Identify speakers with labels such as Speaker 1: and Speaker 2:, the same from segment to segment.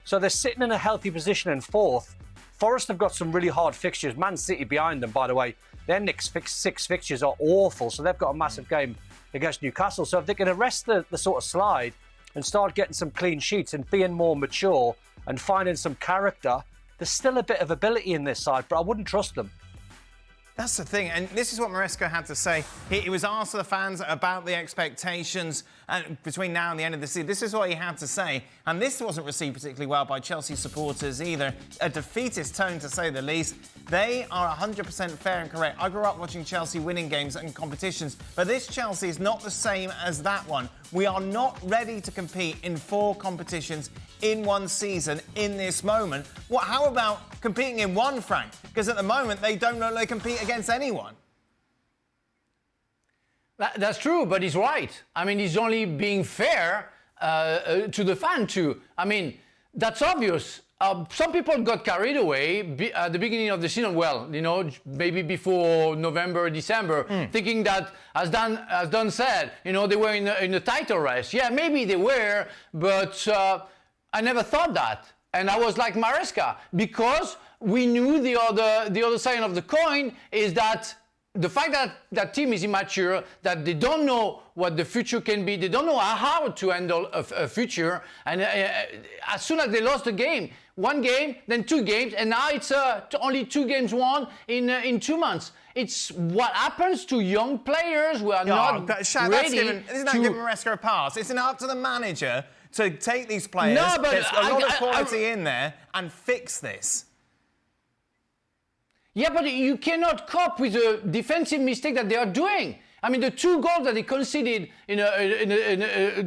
Speaker 1: So they're sitting in a healthy position in fourth. Forest have got some really hard fixtures. Man City behind them, by the way. Their next six fixtures are awful, so they've got a massive game against Newcastle. So if they can arrest the sort of slide and start getting some clean sheets and being more mature and finding some character, there's still a bit of ability in this side, but I wouldn't trust them.
Speaker 2: That's the thing, and this is what Maresca had to say. He was asked the fans about the expectations between now and the end of the season. This is what he had to say, and this wasn't received particularly well by Chelsea supporters either. A defeatist tone, to say the least. They are 100% fair and correct. I grew up watching Chelsea winning games and competitions, but this Chelsea is not the same as that one. We are not ready to compete in 4 competitions in one season in this moment. How about competing in one, Frank? Because at the moment, they don't know they compete against anyone.
Speaker 3: That's true, but he's right. I mean, he's only being fair to the fan, too. I mean, that's obvious. Some people got carried away at the beginning of the season, maybe before November, December, thinking that, as Dan said, they were in a title race. Yeah, maybe they were, but I never thought that. And I was like Maresca, because we knew the other side of the coin is that the fact that that team is immature, that they don't know what the future can be, they don't know how to handle a future, and as soon as they lost the game, 1 game, then 2 games, and now it's only 2 games won in 2 months. It's what happens to young players who are not ready.
Speaker 2: Isn't that giving Maresca a pass? Isn't it up to the manager to take these players, there's a lot of quality in there, and fix this?
Speaker 3: Yeah, but you cannot cope with the defensive mistake that they are doing. I mean, the 2 goals that they conceded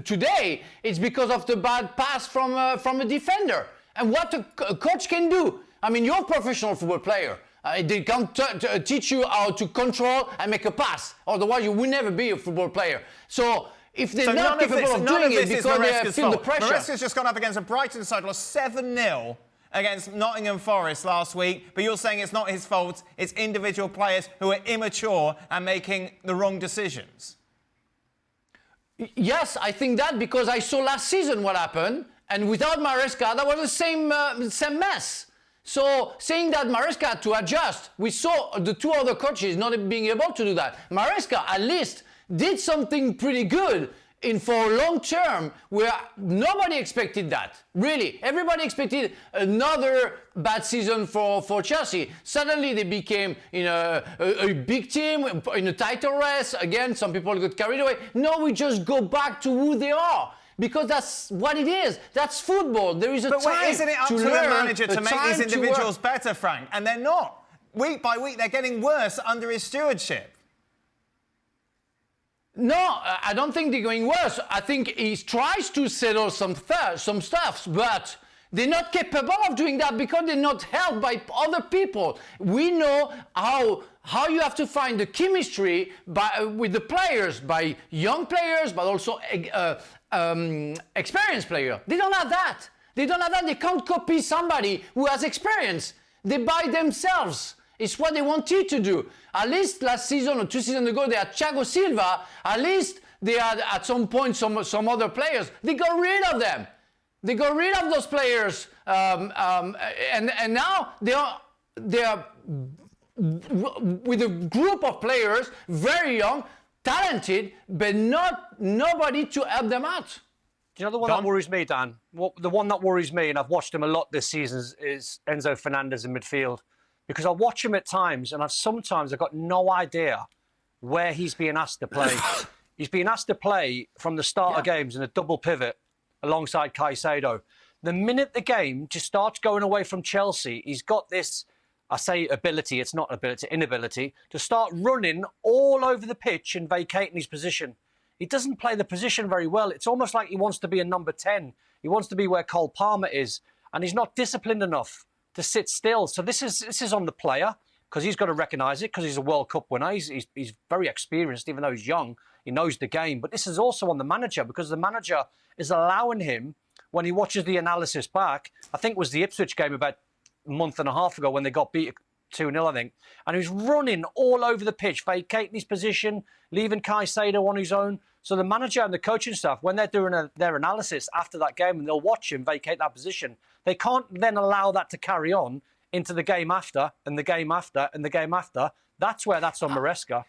Speaker 3: today, it's because of the bad pass from a defender. And what a coach can do. I mean, you're a professional football player. They can't teach you how to control and make a pass. Otherwise, you will never be a football player. So if they're not capable of doing it because they feel the pressure.
Speaker 2: Maresca's just gone up against a Brighton side, lost 7-0 against Nottingham Forest last week, but you're saying it's not his fault, it's individual players who are immature and making the wrong decisions.
Speaker 3: Yes, I think that, because I saw last season what happened, and without Maresca, that was the same mess. So saying that Maresca had to adjust, we saw the 2 other coaches not being able to do that. Maresca at least did something pretty good for long term, where nobody expected that. Really, everybody expected another bad season for Chelsea. Suddenly they became a big team in a title race. Again, some people got carried away. No, we just go back to who they are. Because that's what it is. That's football. There is a time to learn.
Speaker 2: But isn't it up to the manager to make these individuals better, Frank? And they're not. Week by week, they're getting worse under his stewardship.
Speaker 3: No, I don't think they're going worse. I think he tries to settle some stuff, but they're not capable of doing that because they're not helped by other people. We know how you have to find the chemistry with the players, by young players, but also experienced players. They don't have that. They can't copy somebody who has experience. They buy themselves. It's what they wanted to do. At least last season or 2 seasons ago, they had Thiago Silva. At least they had at some point some other players. They got rid of them. They got rid of those players, and now they are with a group of players, very young, talented, but nobody to help them out.
Speaker 1: Do you know the one that worries me, Dan? The one that worries me, and I've watched him a lot this season, is Enzo Fernandez in midfield. Because I watch him at times, and I've got no idea where he's being asked to play. He's being asked to play from the start of games in a double pivot alongside Caicedo. The minute the game just starts going away from Chelsea, he's got this, I say ability, it's not ability, inability, to start running all over the pitch and vacating his position. He doesn't play the position very well. It's almost like he wants to be a number 10. He wants to be where Cole Palmer is, and he's not disciplined enough to sit still. So this is on the player, because he's got to recognise it, because he's a World Cup winner. He's very experienced, even though he's young. He knows the game. But this is also on the manager, because the manager is allowing him, when he watches the analysis back, I think it was the Ipswich game about a month and a half ago when they got beat 2-0, I think. And he was running all over the pitch, vacating his position, leaving Caicedo on his own. So the manager and the coaching staff, when they're doing their analysis after that game and they'll watch him vacate that position, they can't then allow that to carry on into the game after and the game after and the game after. That's where that's on Maresca.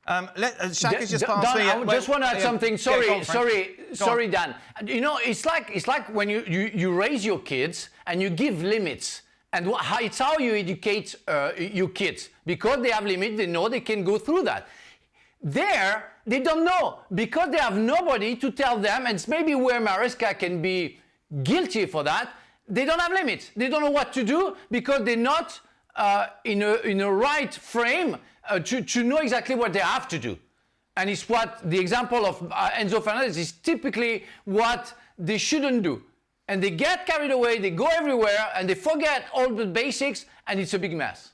Speaker 2: Shaka's just passed me.
Speaker 3: I just want to add something. Sorry, Dan. You know, it's like when you raise your kids and you give limits. And it's how you educate your kids. Because they have limits, they know they can go through that. There, they don't know because they have nobody to tell them, and it's maybe where Maresca can be guilty for that. They don't have limits. They don't know what to do because they're not in a right frame to know exactly what they have to do. And it's what the example of Enzo Fernandez is typically what they shouldn't do. And they get carried away, they go everywhere, and they forget all the basics, and it's a big mess.